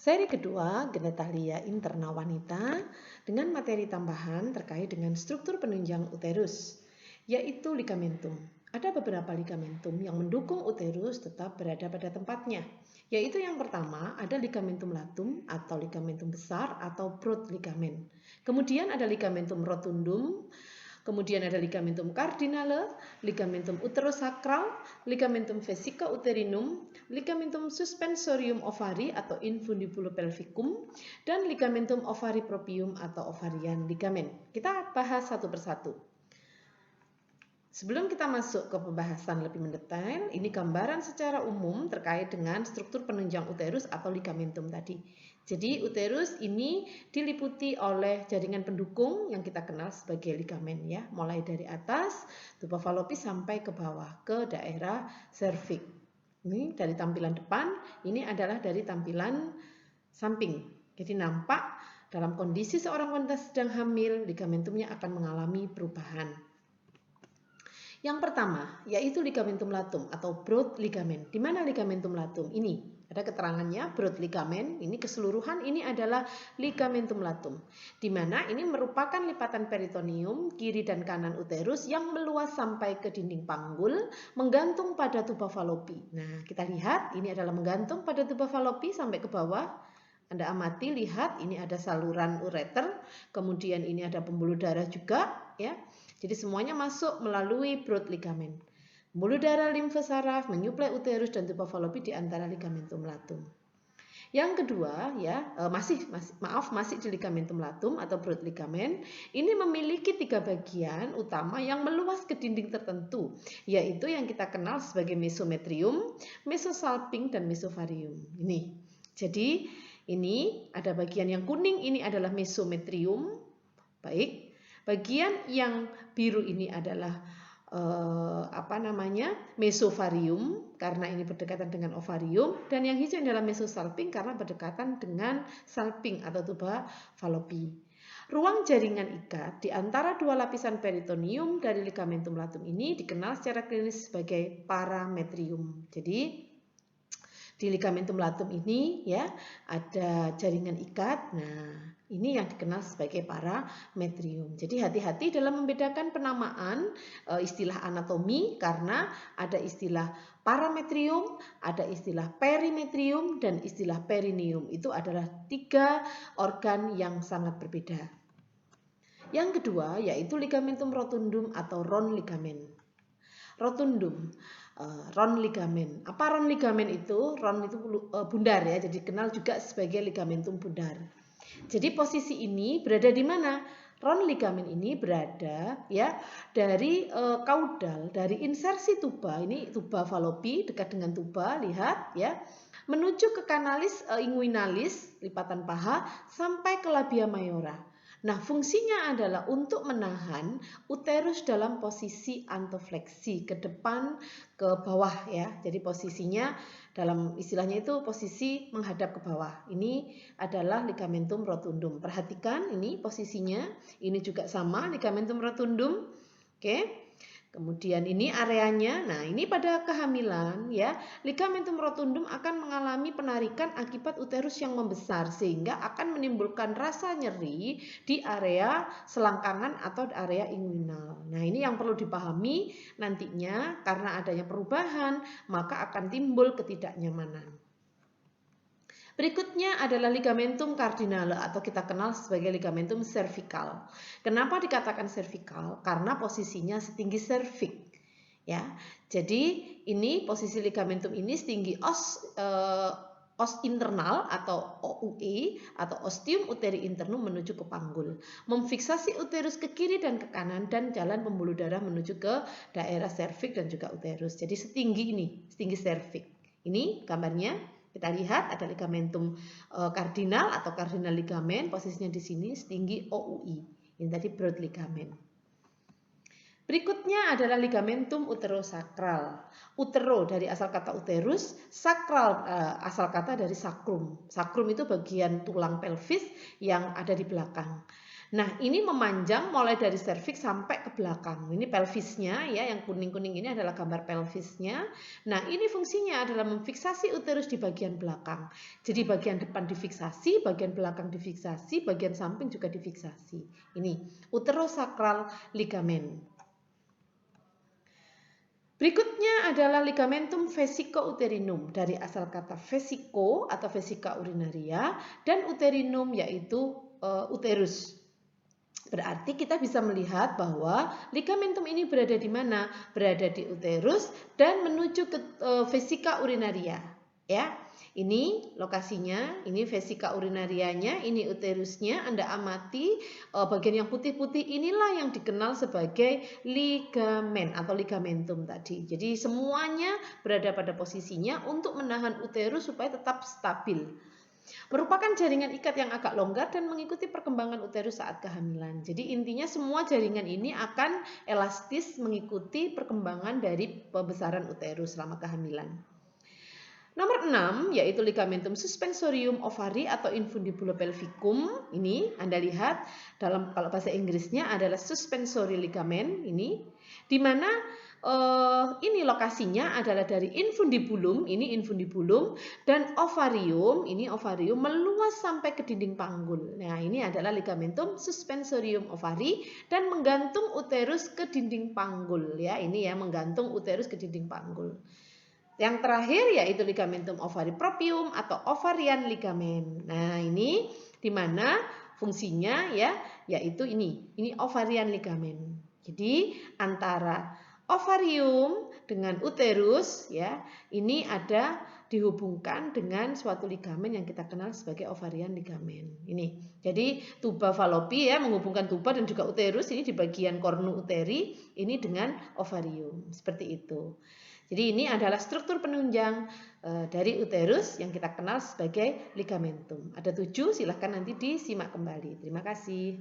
Seri kedua, genetalia interna wanita dengan materi tambahan terkait dengan struktur penunjang uterus, yaitu ligamentum. Ada beberapa ligamentum yang mendukung uterus tetap berada pada tempatnya, yaitu yang pertama ada ligamentum latum atau ligamentum besar atau broad ligament. Kemudian ada ligamentum rotundum, kemudian ada ligamentum cardinale, ligamentum uterosacral, ligamentum vesica-uterinum, ligamentum suspensorium ovari atau infundibulopelvicum, dan ligamentum ovari propium atau ovarian ligamen. Kita bahas satu persatu. Sebelum kita masuk ke pembahasan lebih mendetail, ini gambaran secara umum terkait dengan struktur penunjang uterus atau ligamentum tadi. Jadi uterus ini diliputi oleh jaringan pendukung yang kita kenal sebagai ligamen ya, mulai dari atas tuba falopis sampai ke bawah ke daerah serviks. Ini dari tampilan depan, ini adalah dari tampilan samping. Jadi nampak dalam kondisi seorang wanita sedang hamil, ligamentumnya akan mengalami perubahan. Yang pertama, yaitu ligamentum latum atau broad ligament. Di mana ligamentum latum? Ini ada keterangannya, broad ligament. Ini keseluruhan ini adalah ligamentum latum. Di mana ini merupakan lipatan peritoneum kiri dan kanan uterus yang meluas sampai ke dinding panggul, menggantung pada tuba falopi. Nah, kita lihat ini adalah menggantung pada tuba falopi sampai ke bawah. Anda amati, lihat ini ada saluran ureter, kemudian ini ada pembuluh darah juga ya. Jadi semuanya masuk melalui broad ligament. Pembuluh darah limfe saraf menyuplai uterus dan tuba falopi di antara ligamentum latum. Yang kedua ya, masih di ligamentum latum atau broad ligament. Ini memiliki 3 bagian utama yang meluas ke dinding tertentu, yaitu yang kita kenal sebagai mesometrium, mesosalping dan mesovarium. Ini. Jadi ini ada bagian yang kuning, ini adalah mesometrium. Baik. Bagian yang biru ini adalah mesovarium karena ini berdekatan dengan ovarium, dan yang hijau adalah mesosalping karena berdekatan dengan salping atau tuba falopi. Ruang jaringan ikat di antara dua lapisan peritoneum dari ligamentum latum ini dikenal secara klinis sebagai parametrium. Jadi di ligamentum latum ini ya ada jaringan ikat. Nah, ini yang dikenal sebagai parametrium. Jadi hati-hati dalam membedakan penamaan istilah anatomi karena ada istilah parametrium, ada istilah perimetrium dan istilah perineum. Itu adalah 3 organ yang sangat berbeda. Yang kedua yaitu ligamentum rotundum atau round ligament. Rotundum, round ligament. Apa round ligament itu? Round itu bundar ya, jadi dikenal juga sebagai ligamentum bundar. Jadi posisi ini berada di mana? Round ligament ini berada ya dari kaudal, dari insersi tuba, ini tuba falopi dekat dengan tuba, lihat ya, menuju ke kanalis inguinalis, lipatan paha, sampai ke labia mayora. Nah, fungsinya adalah untuk menahan uterus dalam posisi antofleksi, ke depan, ke bawah ya. Jadi posisinya dalam istilahnya itu posisi menghadap ke bawah. Ini adalah ligamentum rotundum. Perhatikan ini posisinya, ini juga sama ligamentum rotundum. Oke. Kemudian ini areanya, nah ini pada kehamilan ya, ligamentum rotundum akan mengalami penarikan akibat uterus yang membesar sehingga akan menimbulkan rasa nyeri di area selangkangan atau area inguinal. Nah ini yang perlu dipahami nantinya karena adanya perubahan maka akan timbul ketidaknyamanan. Berikutnya adalah ligamentum cardinale atau kita kenal sebagai ligamentum cervical. Kenapa dikatakan cervical? Karena posisinya setinggi serviks. Ya, jadi ini posisi ligamentum ini setinggi os internal atau OUE atau ostium uteri internum menuju ke panggul, memfiksasi uterus ke kiri dan ke kanan dan jalan pembuluh darah menuju ke daerah serviks dan juga uterus. Jadi setinggi ini, setinggi serviks. Ini gambarnya. Kita lihat ada ligamentum kardinal atau cardinal ligamen, posisinya di sini setinggi OUI. Ini tadi broad ligament. Berikutnya adalah ligamentum uterosacral. Utero dari asal kata uterus, sakral asal kata dari sacrum. Sacrum itu bagian tulang pelvis yang ada di belakang. Nah, ini memanjang mulai dari serviks sampai ke belakang. Ini pelvisnya ya, yang kuning-kuning ini adalah gambar pelvisnya. Nah, ini fungsinya adalah memfiksasi uterus di bagian belakang. Jadi bagian depan difiksasi, bagian belakang difiksasi, bagian samping juga difiksasi. Ini uterosakral ligamen. Berikutnya adalah ligamentum vesico-uterinum, dari asal kata vesico atau vesica urinaria dan uterinum yaitu uterus. Berarti kita bisa melihat bahwa ligamentum ini berada di mana? Berada di uterus dan menuju ke vesica urinaria. Ya, ini lokasinya, ini vesica urinarianya, ini uterusnya. Anda amati bagian yang putih-putih inilah yang dikenal sebagai ligamen atau ligamentum tadi. Jadi semuanya berada pada posisinya untuk menahan uterus supaya tetap stabil. Merupakan jaringan ikat yang agak longgar dan mengikuti perkembangan uterus saat kehamilan. Jadi intinya semua jaringan ini akan elastis mengikuti perkembangan dari pembesaran uterus selama kehamilan. Nomor 6 yaitu ligamentum suspensorium ovari atau infundibulo pelvicum. Ini Anda lihat dalam kalau bahasa Inggrisnya adalah suspensory ligament ini, di mana ini lokasinya adalah dari infundibulum, ini infundibulum, dan ovarium, ini ovarium meluas sampai ke dinding panggul. Nah, ini adalah ligamentum suspensorium ovari dan menggantung uterus ke dinding panggul ya. Ini ya, menggantung uterus ke dinding panggul. Yang terakhir yaitu ligamentum ovaripropium atau ovarian ligamen. Nah, ini di mana fungsinya ya, yaitu ini ovarian ligamen. Jadi antara ovarium dengan uterus ya, ini ada dihubungkan dengan suatu ligamen yang kita kenal sebagai ovarian ligamen. Ini. Jadi tuba falopi ya, menghubungkan tuba dan juga uterus ini di bagian kornu uteri ini dengan ovarium. Seperti itu. Jadi ini adalah struktur penunjang dari uterus yang kita kenal sebagai ligamentum. Ada 7, silahkan nanti disimak kembali. Terima kasih.